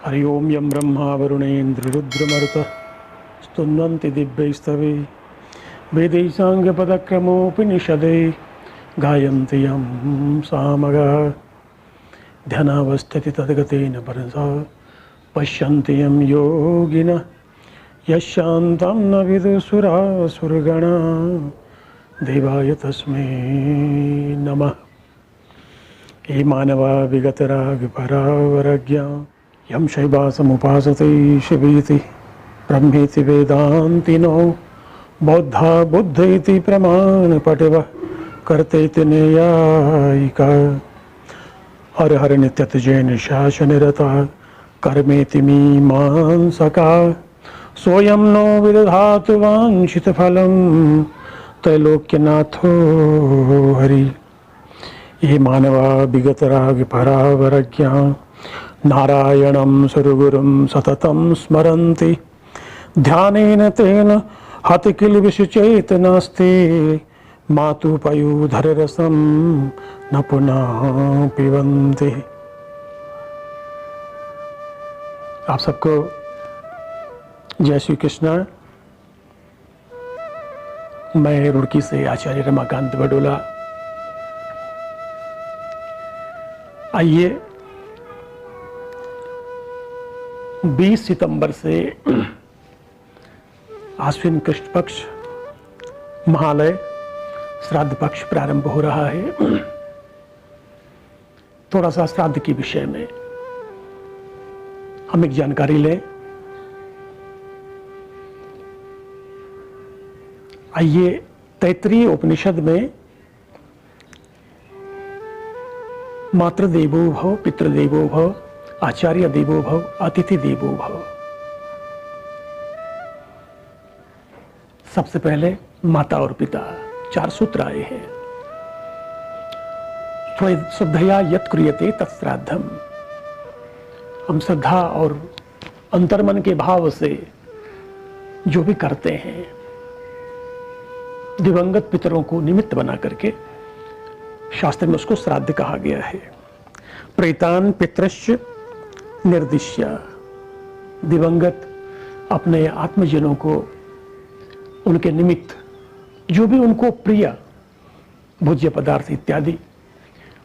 हरि ओम यं ब्रह्मा वरुणेन्द्ररुद्रमरुतः स्तुन्वन्ति दिव्यैस्तवे वेदैः साङ्गपदक्रमोपनिषदे गायन्ति यं सामगाः ध्यानावस्थिति तद्गतेन परसा पश्यन्ति यं योगिनः यशान्तं न विदुसुरासुरगणा देवाय तस्मै नमः। हे मानवा विगतरागपरावरज्ञा यं शैवासमुपासते शिवेति ब्रह्मेति वेदान्तिनो बौद्धा बुद्धेति प्रमाणपटवः कर्तेति न्यायिका हर हर नित्यतुजे निशासनिरता कर्मेति मीमांसका सोऽयं नो विदधातु वाञ्छितफलं त्रैलोक्यनाथो हरि। ये मानवा विगतरागपरावरज्ञा नारायणं सुरगुरुं सततं स्मरन्ति ध्यानेन तेन हति किल विषचेतनास्ते मातु पयूधररसं न पुनः पिबन्ति। आप सबको जय श्री कृष्ण। मैं रुड़की से आचार्य रमाकांत बडोला। आइए 20 सितंबर से आश्विन कृष्ण पक्ष महालय श्राद्ध पक्ष प्रारंभ हो रहा है। थोड़ा सा श्राद्ध के विषय में हम एक जानकारी लें। आइए तैत्तरीय उपनिषद में मातृदेवो भव, पितृदेवो भव, आचार्य देवो भव, अतिथि देवो भव। सबसे पहले माता और पिता 4 सूत्र आए हैं। श्रद्धया यत् क्रियते तत्श्राद्धम। हम श्रद्धा और अंतर्मन के भाव से जो भी करते हैं, दिवंगत पितरों को निमित्त बना करके शास्त्र में उसको श्राद्ध कहा गया है। प्रेतान पितृश्च निर्दिश्य। दिवंगत अपने आत्मजनों को उनके निमित्त जो भी उनको प्रिय भोज्य पदार्थ इत्यादि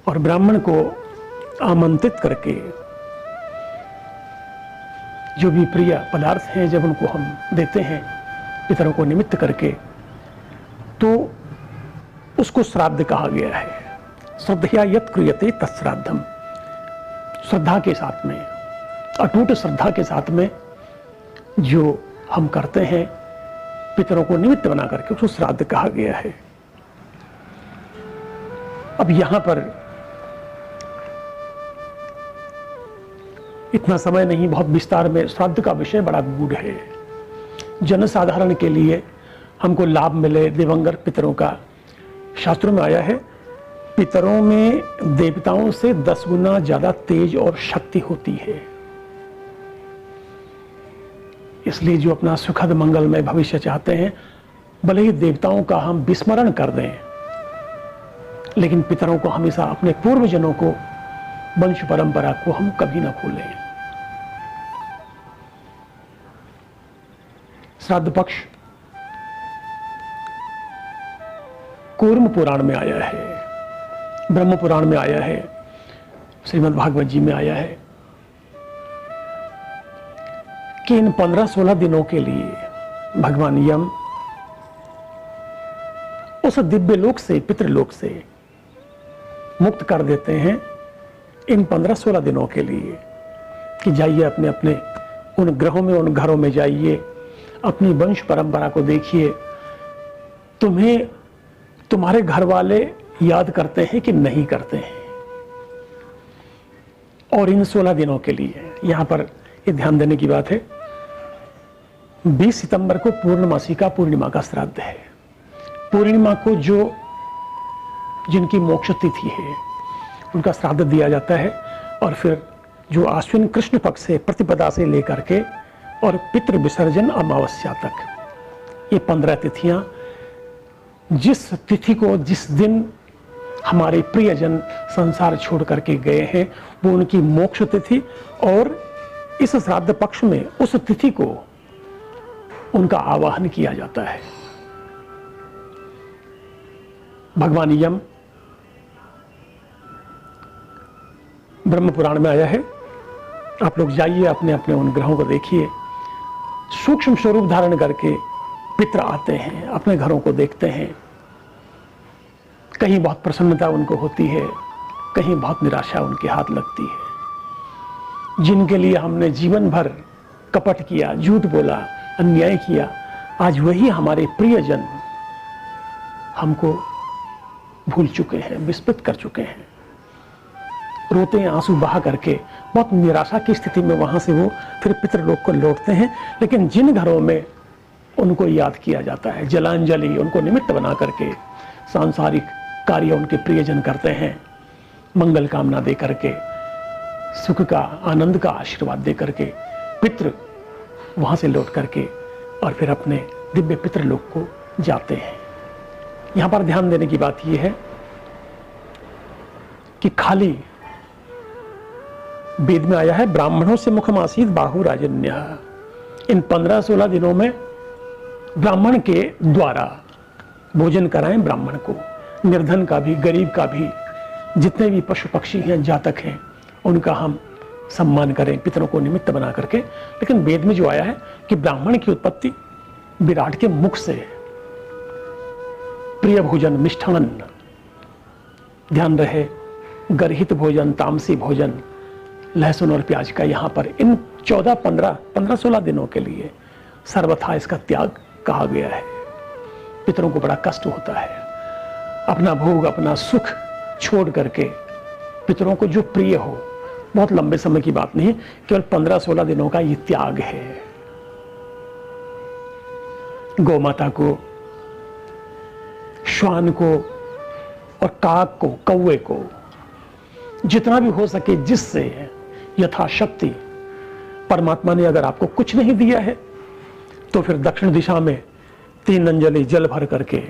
और ब्राह्मण को आमंत्रित करके जो भी प्रिय पदार्थ हैं जब उनको हम देते हैं पितरों को निमित्त करके, तो उसको श्राद्ध कहा गया है। श्रद्धया यत् क्रियते तत्श्राद्धम। श्रद्धा के साथ में, अटूट श्रद्धा के साथ में जो हम करते हैं पितरों को निमित्त बना करके, उसको श्राद्ध कहा गया है। अब यहां पर इतना समय नहीं, बहुत विस्तार में श्राद्ध का विषय बड़ा गूढ़ है। जनसाधारण के लिए हमको लाभ मिले दिवंगत पितरों का, शास्त्रों में आया है पितरों में देवताओं से 10 गुना ज्यादा तेज और शक्ति होती है। इसलिए जो अपना सुखद मंगलमय भविष्य चाहते हैं, भले ही देवताओं का हम विस्मरण कर दें, लेकिन पितरों को हमेशा, अपने पूर्वजनों को, वंश परंपरा को हम कभी ना भूलें। श्राद्ध पक्ष कूर्म पुराण में आया है, ब्रह्म पुराण में आया है, श्रीमद् भागवत जी में आया है कि इन 15-16 दिनों के लिए भगवान यम उस दिव्य लोक से, पितृलोक से मुक्त कर देते हैं इन 15-16 दिनों के लिए कि जाइए अपने अपने उन ग्रहों में, उन घरों में जाइए, अपनी वंश परंपरा को देखिए। तुम्हें तुम्हारे घर वाले याद करते हैं कि नहीं करते हैं। और इन 16 दिनों के लिए यहां पर ये ध्यान देने की बात है, 20 सितंबर को पूर्णमासी का, पूर्णिमा का श्राद्ध है। पूर्णिमा को जो जिनकी मोक्ष तिथि है उनका श्राद्ध दिया जाता है। और फिर जो आश्विन कृष्ण पक्ष से, प्रतिपदा से लेकर के और पितृ विसर्जन अमावस्या तक, ये 15 तिथियां, जिस तिथि को, जिस दिन हमारे प्रियजन संसार छोड़ करके गए हैं, वो उनकी मोक्ष तिथि और इस श्राद्ध पक्ष में उस तिथि को उनका आवाहन किया जाता है। भगवान यम ब्रह्म पुराण में आया है, आप लोग जाइए अपने अपने उन ग्रहों को देखिए, सूक्ष्म स्वरूप धारण करके पितर आते हैं, अपने घरों को देखते हैं। कहीं बहुत प्रसन्नता उनको होती है, कहीं बहुत निराशा उनके हाथ लगती है। जिनके लिए हमने जीवन भर कपट किया, झूठ बोला, अन्याय किया, आज वही हमारे प्रियजन हमको भूल चुके हैं, विस्मृत कर चुके हैं। रोते हैं आंसू बहा करके, बहुत निराशा की स्थिति में वहां से वो फिर पितृलोक को लौटते हैं। लेकिन जिन घरों में उनको याद किया जाता है, जलांजलि उनको निमित्त बना करके सांसारिक कार्य उनके प्रियजन करते हैं, मंगल कामना दे करके, सुख का आनंद का आशीर्वाद दे करके पितृ वहां से लौट करके और फिर अपने दिव्य पितृलोक को जाते हैं। यहां पर ध्यान देने की बात यह है कि खाली वेद में आया है ब्राह्मणों से मुखमासीत बाहु राजन्य। इन 15-16 दिनों में ब्राह्मण के द्वारा भोजन कराएं, ब्राह्मण को, निर्धन का भी, गरीब का भी, जितने भी पशु पक्षी हैं, जातक हैं, उनका हम सम्मान करें, पितरों को निमित्त बना करके। लेकिन वेद में जो आया है कि ब्राह्मण की उत्पत्ति विराट के मुख से है। प्रिय भोजन, मिष्ठान, ध्यान रहे, गर्हित भोजन, तामसी भोजन, लहसुन और प्याज का यहां पर इन 15-16 दिनों के लिए सर्वथा इसका त्याग कहा गया है। पितरों को बड़ा कष्ट होता है, अपना भोग, अपना सुख छोड़ करके पितरों को जो प्रिय हो, बहुत लंबे समय की बात नहीं, केवल 15-16 दिनों का ये त्याग है। गौ माता को, श्वान को और काक को, कौवे को जितना भी हो सके, जिससे यथाशक्ति, परमात्मा ने अगर आपको कुछ नहीं दिया है तो फिर दक्षिण दिशा में 3 अंजलि जल भर करके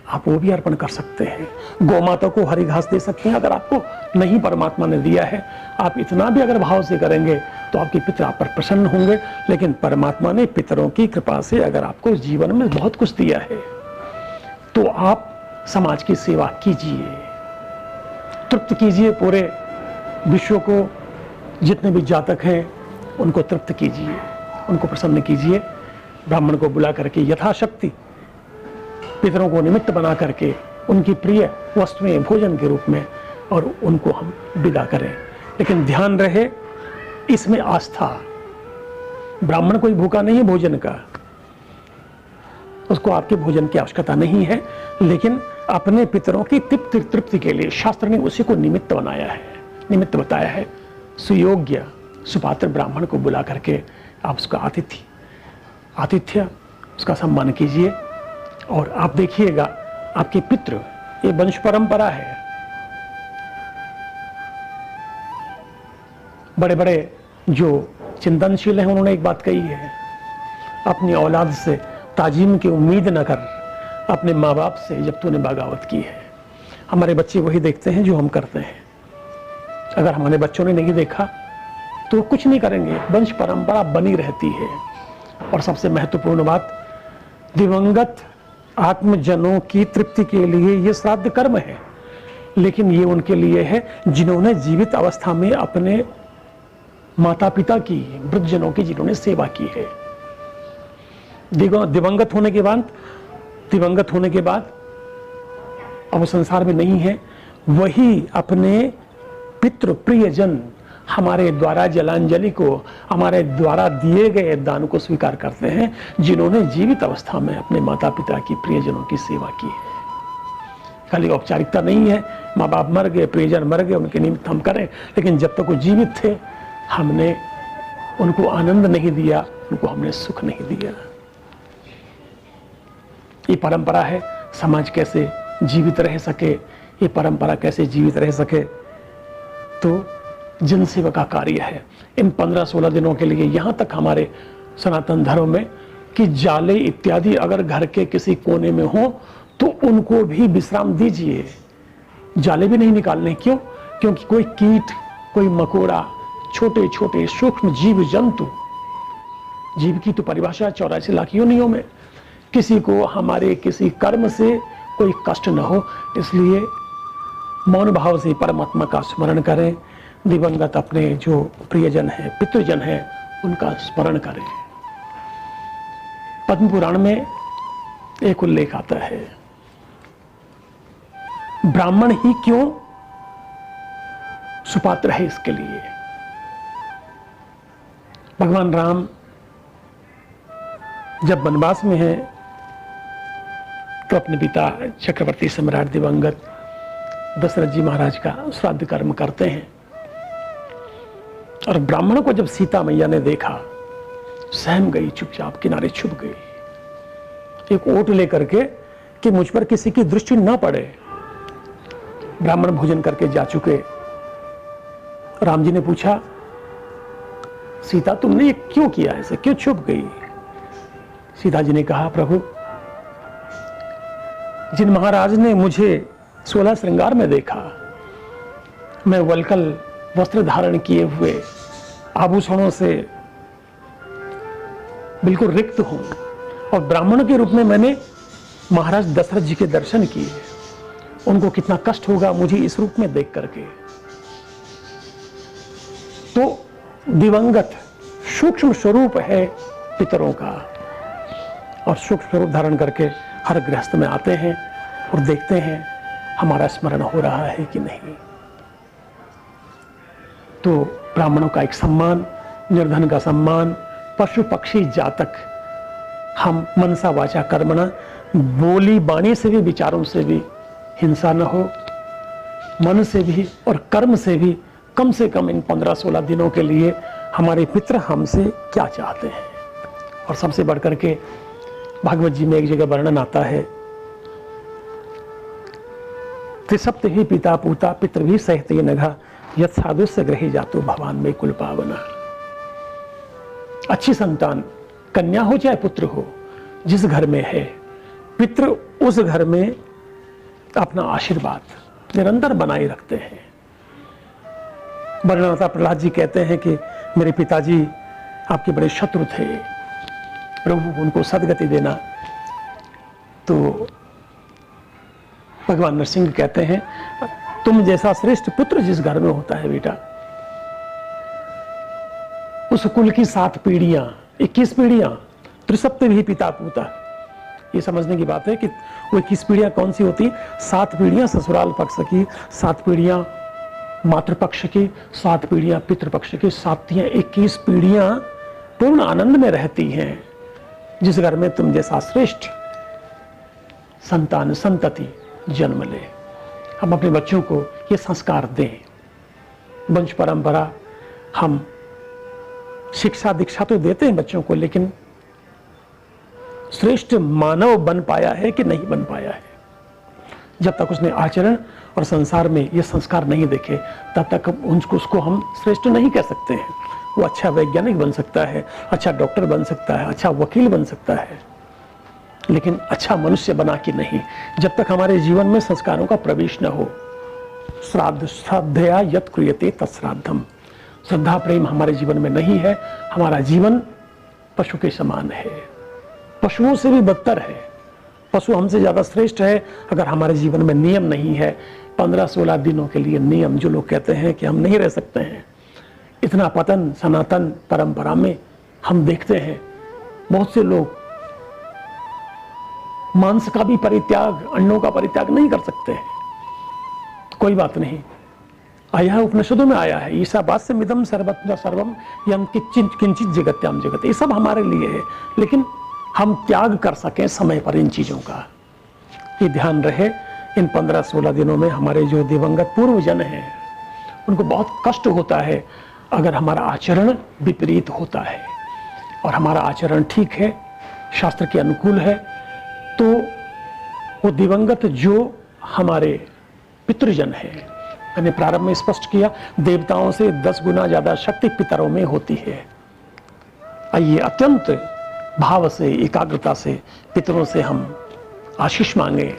आप वो भी अर्पण कर सकते हैं। गौ माता को हरी घास दे सकते हैं। अगर आपको नहीं परमात्मा ने दिया है, आप इतना भी अगर भाव से करेंगे तो आपके पितर आप पर प्रसन्न होंगे। लेकिन परमात्मा ने पितरों की कृपा से अगर आपको जीवन में बहुत कुछ दिया है तो आप समाज की सेवा कीजिए, तृप्त कीजिए, पूरे विश्व को, जितने भी जातक हैं उनको तृप्त कीजिए, उनको प्रसन्न कीजिए। ब्राह्मण को बुला करके यथाशक्ति पितरों को निमित्त बना करके उनकी प्रिय वस्तुएं भोजन के रूप में और उनको हम विदा करें। लेकिन ध्यान रहे, इसमें आस्था, ब्राह्मण कोई भूखा नहीं है भोजन का, उसको आपके भोजन की आवश्यकता नहीं है। लेकिन अपने पितरों की तृप्ति के लिए शास्त्र ने उसी को निमित्त बनाया है, निमित्त बताया है। सुयोग्य सुपात्र ब्राह्मण को बुला करके आप उसका आतिथ्य उसका सम्मान कीजिए। और आप देखिएगा, आपके पितृ, ये वंश परंपरा है। बड़े बड़े जो चिंतनशील हैं उन्होंने एक बात कही है, अपनी औलाद से ताजीम की उम्मीद न कर, अपने माँ बाप से जब तूने बगावत की है। हमारे बच्चे वही देखते हैं जो हम करते हैं। अगर हमारे बच्चों ने नहीं देखा तो कुछ नहीं करेंगे, वंश परंपरा बनी रहती है। और सबसे महत्वपूर्ण बात, दिवंगत आत्मजनों की तृप्ति के लिए ये श्राद्ध कर्म है, लेकिन ये उनके लिए है जिन्होंने जीवित अवस्था में अपने माता पिता की, वृद्धजनों की जिन्होंने सेवा की है। दिवंगत होने के बाद अब वो संसार में नहीं है, वही अपने पितृ प्रियजन हमारे द्वारा जलांजलि को, हमारे द्वारा दिए गए दान को स्वीकार करते हैं, जिन्होंने जीवित अवस्था में अपने माता पिता की, प्रियजनों की सेवा की है। खाली औपचारिकता नहीं है, माँ बाप मर गए, प्रियजन मर गए, उनके निमित्त हम करें, लेकिन जब तक वो जीवित थे हमने उनको आनंद नहीं दिया, उनको हमने सुख नहीं दिया। ये परंपरा है। समाज कैसे जीवित रह सके, ये परंपरा कैसे जीवित रह सके, तो जनसेवा का कार्य है। इन 15-16 दिनों के लिए यहां तक हमारे सनातन धर्म में कि जाले इत्यादि अगर घर के किसी कोने में हो तो उनको भी विश्राम दीजिए। जाले भी नहीं निकालने, क्यों? क्योंकि कोई कीट, कोई मकोड़ा छोटे छोटे सूक्ष्म जीव जंतु, जीव की तो परिभाषा 84 लाख योनियों में, किसी को हमारे किसी कर्म से कोई कष्ट न हो, इसलिए मौन भाव से परमात्मा का स्मरण करें। दिवंगत अपने जो प्रियजन है, पितृजन है, उनका स्मरण करें। पद्म पुराण में एक उल्लेख आता है, ब्राह्मण ही क्यों सुपात्र है इसके लिए। भगवान राम जब वनवास में है तो अपने पिता चक्रवर्ती सम्राट दिवंगत दशरथ जी महाराज का श्राद्ध कर्म करते हैं, और ब्राह्मण को जब सीता मैया ने देखा, सहम गई, चुपचाप किनारे छुप गई, एक ओट लेकर के कि मुझ पर किसी की दृष्टि ना पड़े। ब्राह्मण भोजन करके जा चुके। राम जी ने पूछा, सीता तुमने ये क्यों किया, ऐसे क्यों छुप गई? सीता जी ने कहा, प्रभु जिन महाराज ने मुझे 16 श्रृंगार में देखा, मैं वल्कल वस्त्र धारण किए हुए आभूषणों से बिल्कुल रिक्त हूं, और ब्राह्मण के रूप में मैंने महाराज दशरथ जी के दर्शन किए, उनको कितना कष्ट होगा मुझे इस रूप में देख करके। तो दिवंगत सूक्ष्म स्वरूप है पितरों का, और सूक्ष्म स्वरूप धारण करके हर गृहस्थ में आते हैं और देखते हैं हमारा स्मरण हो रहा है कि नहीं। तो ब्राह्मणों का एक सम्मान, निर्धन का सम्मान, पशु पक्षी जातक, हम मनसा वाचा कर्मणा, बोली बाणी से भी विचारों से भी हिंसा न हो, मन से भी और कर्म से भी कम से कम इन 15-16 दिनों के लिए हमारे पितर हमसे क्या चाहते हैं। और सबसे बढ़कर के भागवत जी में एक जगह वर्णन आता है, त्रिसप्त ही पिता पूता पितृ भी सहते नघा, यथ साधुस्य ग्रही जातो भगवान में कुल पावना। अच्छी संतान, कन्या हो चाहे पुत्र हो, जिस घर में है, पितृ उस घर में अपना आशीर्वाद निरंतर बनाए रखते हैं। वर्णनाता प्रहलाद जी कहते हैं कि मेरे पिताजी आपके बड़े शत्रु थे, प्रभु उनको सदगति देना। तो भगवान नरसिंह कहते हैं, तुम जैसा श्रेष्ठ पुत्र जिस घर में होता है बेटा, उस कुल की 7 पीढ़ियां, 21 पीढ़ियां, त्रिसप्त भी पिता पूता। ये समझने की बात है कि वो 21 पीढ़ियां कौन सी होती, 7 पीढ़ियां ससुराल पक्ष की, 7 पीढ़ियां मातृपक्ष की, 7 पीढ़ियां पितृपक्ष की, 21 पीढ़ियां पूर्ण आनंद में रहती हैं जिस घर में तुम जैसा श्रेष्ठ संतान संतति जन्म ले। हम अपने बच्चों को ये संस्कार दें, वंश परंपरा, हम शिक्षा दीक्षा तो देते हैं बच्चों को, लेकिन श्रेष्ठ मानव बन पाया है कि नहीं बन पाया है, जब तक उसने आचरण और संसार में ये संस्कार नहीं देखे, तब तक उसको हम श्रेष्ठ नहीं कह सकते हैं। वो अच्छा वैज्ञानिक बन सकता है, अच्छा डॉक्टर बन सकता है, अच्छा वकील बन सकता है, लेकिन अच्छा मनुष्य बना कि नहीं, जब तक हमारे जीवन में संस्कारों का प्रवेश न हो। श्राद्ध श्रद्धया यत् क्रियते तत्श्राद्धम, श्रद्धा प्रेम हमारे जीवन में नहीं है, हमारा जीवन पशु के समान है, पशुओं से भी बदतर है। पशु हमसे ज्यादा श्रेष्ठ है अगर हमारे जीवन में नियम नहीं है। 15-16 दिनों के लिए नियम, जो लोग कहते हैं कि हम नहीं रह सकते हैं, इतना पतन सनातन परंपरा में हम देखते हैं। बहुत से लोग मांस का भी परित्याग, अंडों का परित्याग नहीं कर सकते हैं। कोई बात नहीं, आया है, उपनिषदों में आया है, ईशावास्य मिदम सर्वत्र सर्वम यम किंचित जगत्याम जगत, ये सब हमारे लिए है, लेकिन हम त्याग कर सकें समय पर इन चीजों का, ये ध्यान रहे। इन 15-16 दिनों में हमारे जो दिवंगत पूर्वजन हैं उनको बहुत कष्ट होता है अगर हमारा आचरण विपरीत होता है, और हमारा आचरण ठीक है, शास्त्र के अनुकूल है, तो वो दिवंगत जो हमारे पितृजन हैं, मैंने प्रारंभ में स्पष्ट किया, देवताओं से 10 गुना ज्यादा शक्ति पितरों में होती है। आइए अत्यंत भाव से, एकाग्रता से पितरों से हम आशीष मांगे,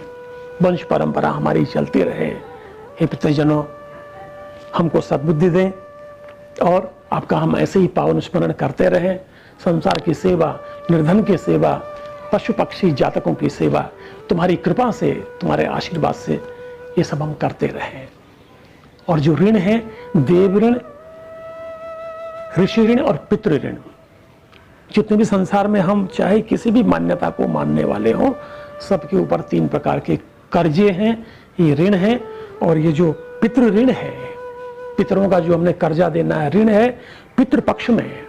वंश परंपरा हमारी चलती रहे। हे पितृजनों, हमको सद्बुद्धि दें और आपका हम ऐसे ही पावन स्मरण करते रहें। संसार की सेवा, निर्धन की सेवा, पशु पक्षी जातकों की सेवा, तुम्हारी कृपा से, तुम्हारे आशीर्वाद से ये सब हम करते रहें। और जो ऋण है, देव ऋण, ऋषि ऋण और पितृ ऋण, जितने भी संसार में हम चाहे किसी भी मान्यता को मानने वाले हों, सबके ऊपर 3 प्रकार के कर्जे हैं, ये ऋण है। और ये जो पितृ ऋण है, पितरों का जो हमने कर्जा देना है, ऋण है, पितृपक्ष में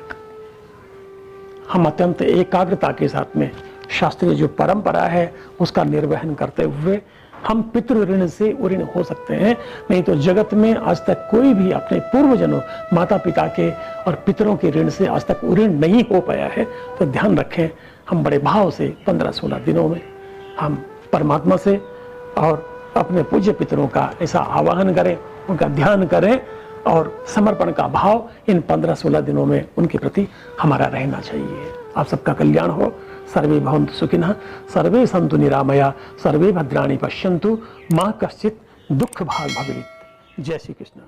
हम अत्यंत एकाग्रता के साथ में शास्त्रीय जो परंपरा है उसका निर्वहन करते हुए हम पितृ ऋण से ऋण हो सकते हैं। नहीं तो जगत में आज तक कोई भी अपने पूर्वजनों, माता पिता के और पितरों के ऋण से आज तक ऋण नहीं हो पाया है। तो ध्यान रखें, हम बड़े भाव से 15-16 दिनों में हम परमात्मा से और अपने पूज्य पितरों का ऐसा आवाहन करें, उनका ध्यान करें और समर्पण का भाव इन 15-16 दिनों में उनके प्रति हमारा रहना चाहिए। आप सबका कल्याण हो। सर्वे भवन्तु सुखिनः, सर्वे सन्तु निरामया, सर्वे भद्राणि पश्यन्तु, मा कश्चित् दुःख भाग् भवेत्। जय श्री कृष्ण।